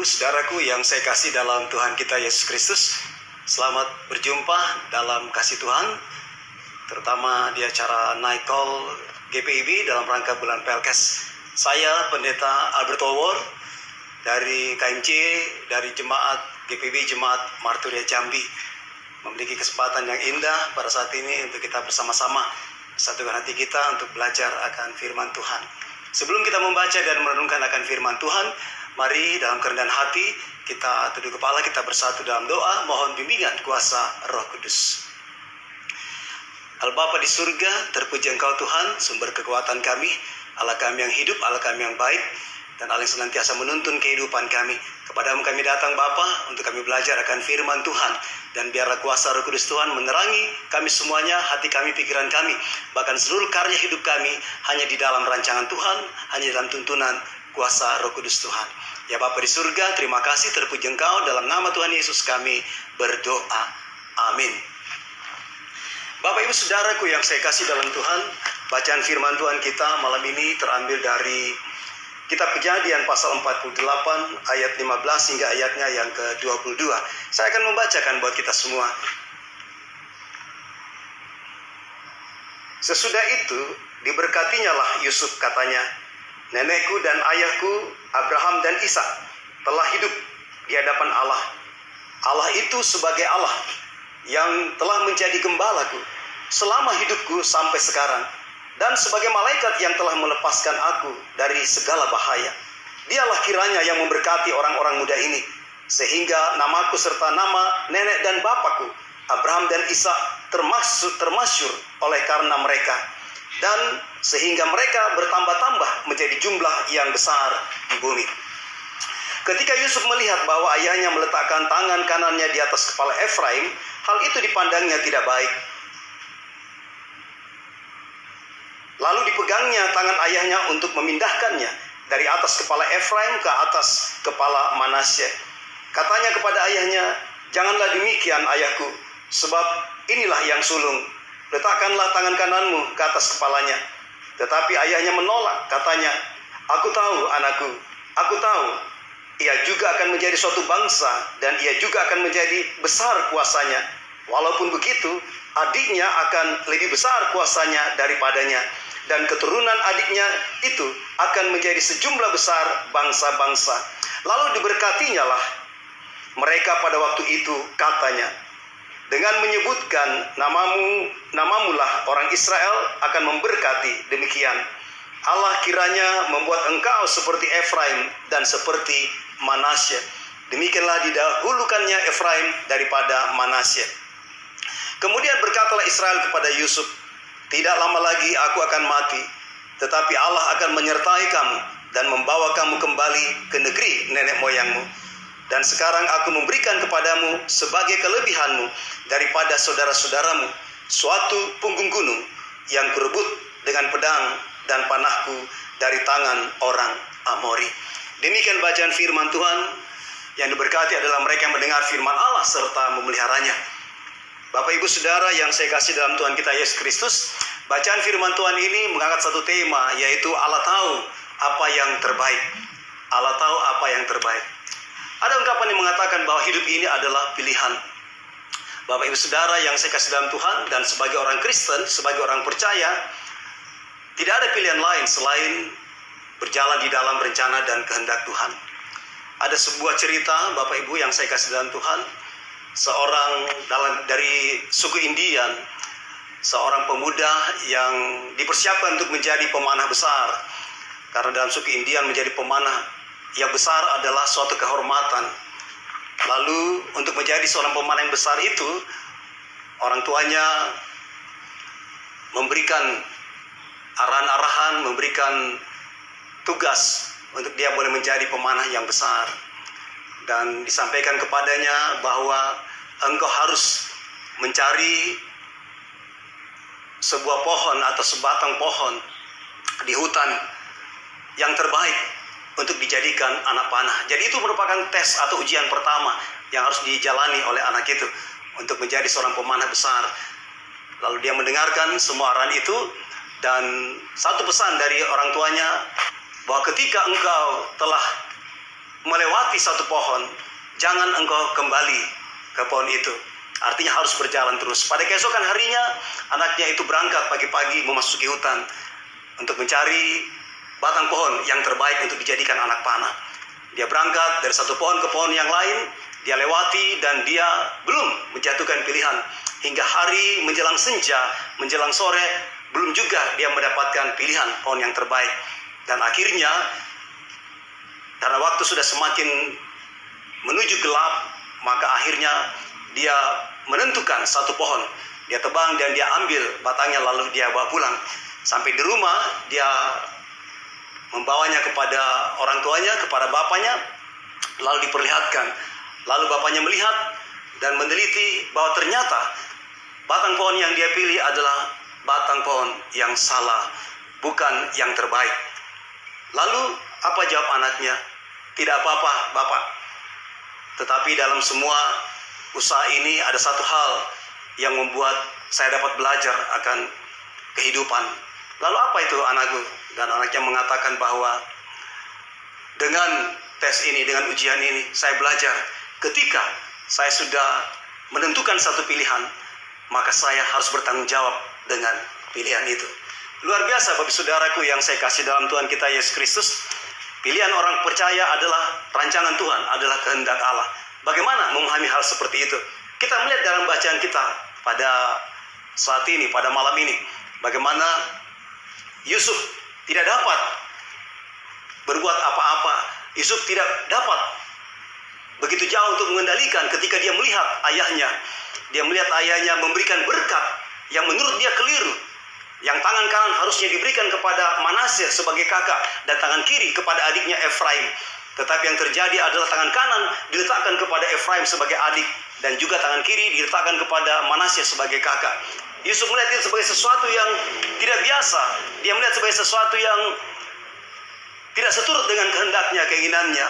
Ibu, saudaraku yang saya kasih dalam Tuhan kita Yesus Kristus, selamat berjumpa dalam kasih Tuhan, terutama di acara Night Call GPIB dalam rangka bulan Pelkes. Saya Pendeta Albert Towor dari KMC, dari Jemaat GPIB Jemaat Marturia Jambi, memiliki kesempatan yang indah pada saat ini untuk kita bersama-sama satukan hati kita untuk belajar akan firman Tuhan. Sebelum kita membaca dan merenungkan akan firman Tuhan, mari dalam kerendahan hati kita tunduk kepala, kita bersatu dalam doa, mohon bimbingan kuasa Roh Kudus. Allah Bapa di surga, terpuji Engkau Tuhan, sumber kekuatan kami, Allah kami yang hidup, Allah kami yang baik, dan Allah yang senantiasa menuntun kehidupan kami. Kepadamu kami datang Bapa, untuk kami belajar akan firman Tuhan, dan biarlah kuasa Roh Kudus Tuhan menerangi kami semuanya, hati kami, pikiran kami, bahkan seluruh karya hidup kami, hanya di dalam rancangan Tuhan, hanya dalam tuntunan kuasa Roh Kudus Tuhan. Ya Bapa di surga, terima kasih, terpuji Engkau, dalam nama Tuhan Yesus kami berdoa. Amin. Bapak Ibu Saudaraku yang saya kasih dalam Tuhan, bacaan firman Tuhan kita malam ini terambil dari Kitab Kejadian pasal 48 ayat 15 hingga ayatnya yang ke-22. Saya akan membacakan buat kita semua. Sesudah itu diberkatinya lah Yusuf, katanya, nenekku dan ayahku Abraham dan Ishak telah hidup di hadapan Allah. Allah itu sebagai Allah yang telah menjadi gembalaku selama hidupku sampai sekarang, dan sebagai malaikat yang telah melepaskan aku dari segala bahaya. Dialah kiranya yang memberkati orang-orang muda ini, sehingga namaku serta nama nenek dan bapakku Abraham dan Ishak termasyur oleh karena mereka, dan sehingga mereka bertambah-tambah menjadi jumlah yang besar di bumi. Ketika Yusuf melihat bahwa ayahnya meletakkan tangan kanannya di atas kepala Efraim, hal itu dipandangnya tidak baik. Lalu dipegangnya tangan ayahnya untuk memindahkannya dari atas kepala Efraim ke atas kepala Manasye. Katanya kepada ayahnya, janganlah demikian ayahku, sebab inilah yang sulung. Letakkanlah tangan kananmu ke atas kepalanya. Tetapi ayahnya menolak, katanya, aku tahu anakku, aku tahu. Ia juga akan menjadi suatu bangsa, dan ia juga akan menjadi besar kuasanya. Walaupun begitu, adiknya akan lebih besar kuasanya daripadanya, dan keturunan adiknya itu akan menjadi sejumlah besar bangsa-bangsa. Lalu diberkatinya lah mereka pada waktu itu, katanya, dengan menyebutkan namamulah orang Israel akan memberkati. Demikian Allah kiranya membuat engkau seperti Efraim dan seperti Manasye. Demikianlah didahulukannya Efraim daripada Manasye. Kemudian berkatalah Israel kepada Yusuf, tidak lama lagi aku akan mati, tetapi Allah akan menyertai kamu dan membawa kamu kembali ke negeri nenek moyangmu. Dan sekarang aku memberikan kepadamu sebagai kelebihanmu daripada saudara-saudaramu suatu punggung gunung yang kurebut dengan pedang dan panahku dari tangan orang Amori. Demikian bacaan firman Tuhan. Yang diberkati adalah mereka yang mendengar firman Allah serta memeliharanya. Bapak Ibu Saudara yang saya kasih dalam Tuhan kita Yesus Kristus, bacaan firman Tuhan ini mengangkat satu tema, yaitu Allah tahu apa yang terbaik. Allah tahu apa yang terbaik. Ada ungkapan yang mengatakan bahwa hidup ini adalah pilihan. Bapak Ibu Saudara yang saya kasih dalam Tuhan, dan sebagai orang Kristen, sebagai orang percaya, tidak ada pilihan lain selain berjalan di dalam rencana dan kehendak Tuhan. Ada sebuah cerita Bapak Ibu yang saya kasih dalam Tuhan, seorang dari suku Indian, seorang pemuda yang dipersiapkan untuk menjadi pemanah besar. Karena dalam suku Indian menjadi pemanah yang besar adalah suatu kehormatan. Lalu untuk menjadi seorang pemanah yang besar itu, orang tuanya memberikan arahan-arahan, memberikan tugas untuk dia boleh menjadi pemanah yang besar. Dan disampaikan kepadanya bahwa engkau harus mencari sebuah pohon atau sebatang pohon di hutan yang terbaik untuk dijadikan anak panah. Jadi itu merupakan tes atau ujian pertama yang harus dijalani oleh anak itu untuk menjadi seorang pemanah besar. Lalu dia mendengarkan semua arahan itu, dan satu pesan dari orang tuanya, bahwa ketika engkau telah melewati satu pohon, jangan engkau kembali ke pohon itu. Artinya harus berjalan terus. Pada keesokan harinya, anaknya itu berangkat pagi-pagi memasuki hutan untuk mencari batang pohon yang terbaik untuk dijadikan anak panah. Dia berangkat dari satu pohon ke pohon yang lain, dia lewati dan dia belum menjatuhkan pilihan. Hingga hari menjelang senja, menjelang sore, belum juga dia mendapatkan pilihan pohon yang terbaik. Dan akhirnya, karena waktu sudah semakin menuju gelap, maka akhirnya dia menentukan satu pohon. Dia tebang dan dia ambil batangnya lalu dia bawa pulang. Sampai di rumah, dia membawanya kepada orang tuanya, kepada bapaknya, lalu diperlihatkan. Lalu bapaknya melihat dan meneliti bahwa ternyata batang pohon yang dia pilih adalah batang pohon yang salah, bukan yang terbaik. Lalu apa jawab anaknya? Tidak apa-apa, Bapak. Tetapi dalam semua usaha ini ada satu hal yang membuat saya dapat belajar akan kehidupan. Lalu apa itu, anakku? Dan anaknya mengatakan bahwa dengan tes ini, dengan ujian ini, saya belajar ketika saya sudah menentukan satu pilihan, maka saya harus bertanggung jawab dengan pilihan itu. Luar biasa Bapak Saudaraku yang saya kasih dalam Tuhan kita Yesus Kristus. Pilihan orang percaya adalah rancangan Tuhan, adalah kehendak Allah. Bagaimana memahami hal seperti itu? Kita melihat dalam bacaan kita pada saat ini, pada malam ini, bagaimana Yusuf tidak dapat berbuat apa-apa. Yusuf tidak dapat begitu jauh untuk mengendalikan ketika dia melihat ayahnya. Dia melihat ayahnya memberikan berkat yang menurut dia keliru. Yang tangan kanan harusnya diberikan kepada Manasye sebagai kakak dan tangan kiri kepada adiknya Efraim. Tetapi yang terjadi adalah tangan kanan diletakkan kepada Efraim sebagai adik dan juga tangan kiri diletakkan kepada Manasye sebagai kakak. Yusuf melihat itu sebagai sesuatu yang tidak biasa. Dia melihat sebagai sesuatu yang tidak seturut dengan kehendaknya, keinginannya.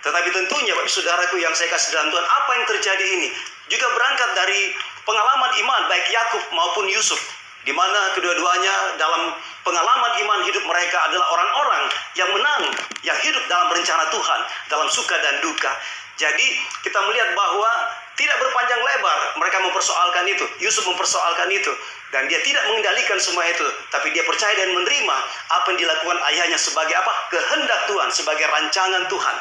Tetapi tentunya Bapak Saudaraku yang saya kasih dalam Tuhan, apa yang terjadi ini juga berangkat dari pengalaman iman baik Yakub maupun Yusuf, di mana kedua-duanya dalam pengalaman iman hidup mereka adalah orang-orang yang menang, yang hidup dalam rencana Tuhan, dalam suka dan duka. Jadi kita melihat bahwa tidak berpanjang lebar mereka mempersoalkan itu. Yusuf mempersoalkan itu. Dan dia tidak mengendalikan semua itu. Tapi dia percaya dan menerima apa yang dilakukan ayahnya sebagai apa? Kehendak Tuhan, sebagai rancangan Tuhan.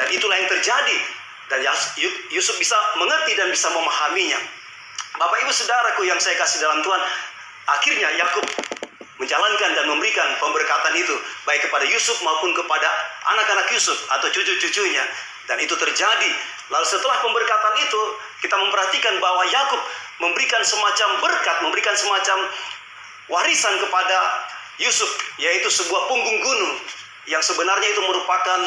Dan itulah yang terjadi. Dan Yusuf bisa mengerti dan bisa memahaminya. Bapak Ibu Saudaraku yang saya kasih dalam Tuhan, akhirnya Yakub menjalankan dan memberikan pemberkatan itu baik kepada Yusuf maupun kepada anak-anak Yusuf atau cucu-cucunya. Dan itu terjadi. Lalu setelah pemberkatan itu, kita memperhatikan bahwa Yakub memberikan semacam berkat, memberikan semacam warisan kepada Yusuf, yaitu sebuah punggung gunung yang sebenarnya itu merupakan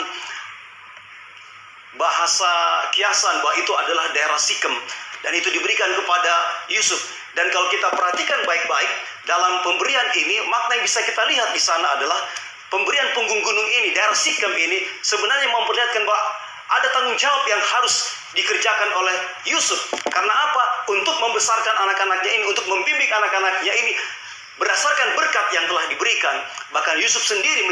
bahasa kiasan bahwa itu adalah daerah Sikem, dan itu diberikan kepada Yusuf. Dan kalau kita perhatikan baik-baik dalam pemberian ini, makna yang bisa kita lihat di sana adalah pemberian punggung gunung ini, daerah Sikem ini sebenarnya memperlihatkan bahwa ada tanggung jawab yang harus dikerjakan oleh Yusuf. Karena apa? Untuk membesarkan anak-anaknya ini, untuk membimbing anak-anaknya ini berdasarkan berkat yang telah diberikan. Bahkan Yusuf sendiri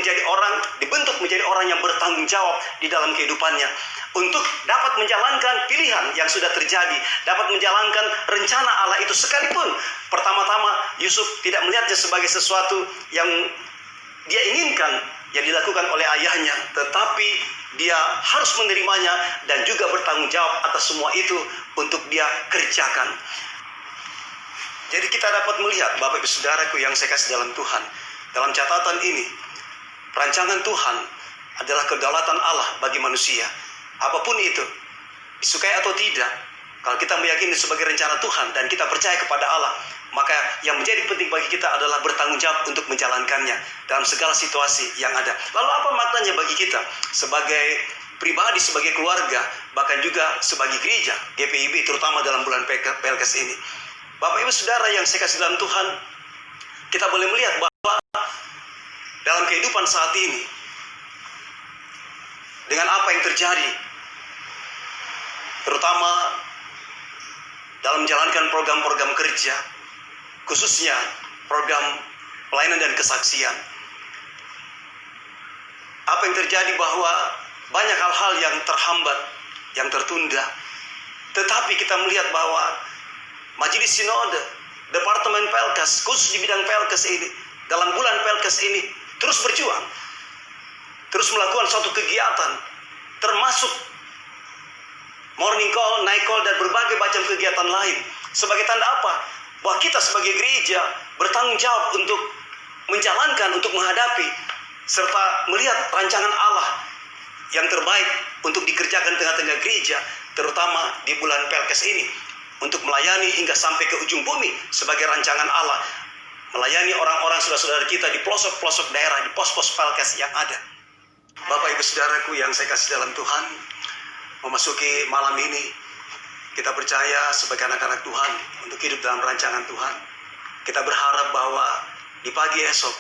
dibentuk menjadi orang yang bertanggung jawab di dalam kehidupannya. Untuk dapat menjalankan pilihan yang sudah terjadi, dapat menjalankan rencana Allah itu, sekalipun pertama-tama Yusuf tidak melihatnya sebagai sesuatu yang dia inginkan yang dilakukan oleh ayahnya, tetapi dia harus menerimanya dan juga bertanggung jawab atas semua itu untuk dia kerjakan. Jadi kita dapat melihat Bapak Ibu Saudaraku yang saya kasih dalam Tuhan, dalam catatan ini, rancangan Tuhan adalah kedaulatan Allah bagi manusia. Apapun itu, disukai atau tidak, kalau kita meyakini sebagai rencana Tuhan dan kita percaya kepada Allah, maka yang menjadi penting bagi kita adalah bertanggung jawab untuk menjalankannya dalam segala situasi yang ada. Lalu apa maknanya bagi kita sebagai pribadi, sebagai keluarga, bahkan juga sebagai gereja GPIB, terutama dalam bulan Pelkes ini? Bapak Ibu Saudara yang saya kasih dalam Tuhan, kita boleh melihat bahwa dalam kehidupan saat ini, dengan apa yang terjadi, terutama dalam menjalankan program-program kerja, khususnya program pelayanan dan kesaksian. Apa yang terjadi bahwa banyak hal-hal yang terhambat, yang tertunda. Tetapi kita melihat bahwa Majelis Sinode, Departemen Pelkes, khusus di bidang Pelkes ini, dalam bulan Pelkes ini terus berjuang, terus melakukan suatu kegiatan, termasuk morning call, night call, dan berbagai macam kegiatan lain. Sebagai tanda apa? Bahwa kita sebagai gereja bertanggung jawab untuk menjalankan, untuk menghadapi, serta melihat rancangan Allah yang terbaik untuk dikerjakan tengah-tengah gereja, terutama di bulan Pelkes ini, untuk melayani hingga sampai ke ujung bumi sebagai rancangan Allah, melayani orang-orang saudara-saudara kita di pelosok-pelosok daerah, di pos-pos Pelkes yang ada. Bapak Ibu Saudaraku yang saya kasih dalam Tuhan, memasuki malam ini, kita percaya sebagai anak-anak Tuhan untuk hidup dalam rancangan Tuhan. Kita berharap bahwa di pagi esok,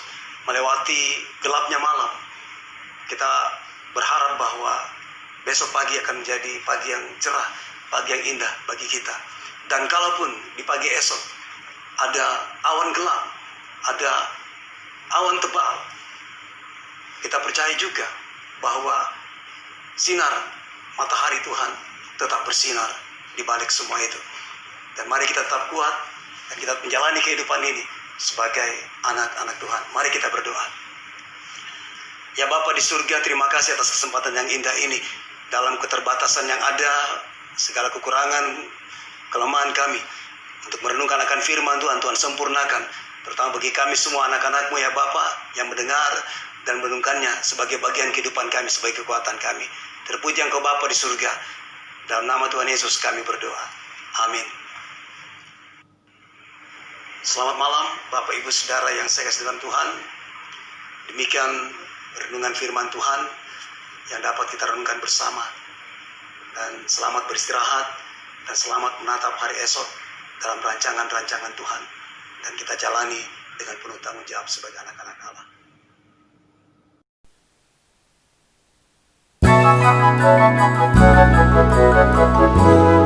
melewati gelapnya malam, kita berharap bahwa besok pagi akan menjadi pagi yang cerah, pagi yang indah bagi kita. Dan kalaupun di pagi esok ada awan gelap, ada awan tebal, kita percaya juga bahwa sinar matahari Tuhan tetap bersinar di balik semua itu. Dan mari kita tetap kuat dan kita menjalani kehidupan ini sebagai anak-anak Tuhan. Mari kita berdoa. Ya Bapa di surga, terima kasih atas kesempatan yang indah ini. Dalam keterbatasan yang ada, segala kekurangan, kelemahan kami, untuk merenungkan akan firman Tuhan, Tuhan sempurnakan. Terutama bagi kami semua anak-anak-Mu ya Bapa, yang mendengar dan merenungkannya sebagai bagian kehidupan kami, sebagai kekuatan kami. Terpuji Engkau Bapa di surga. Dalam nama Tuhan Yesus kami berdoa. Amin. Selamat malam Bapak Ibu Saudara yang saya kasih dalam Tuhan. Demikian renungan firman Tuhan yang dapat kita renungkan bersama. Dan selamat beristirahat dan selamat menatap hari esok dalam rancangan-rancangan Tuhan. Dan kita jalani dengan penuh tanggung jawab sebagai anak-anak Allah. Thank you.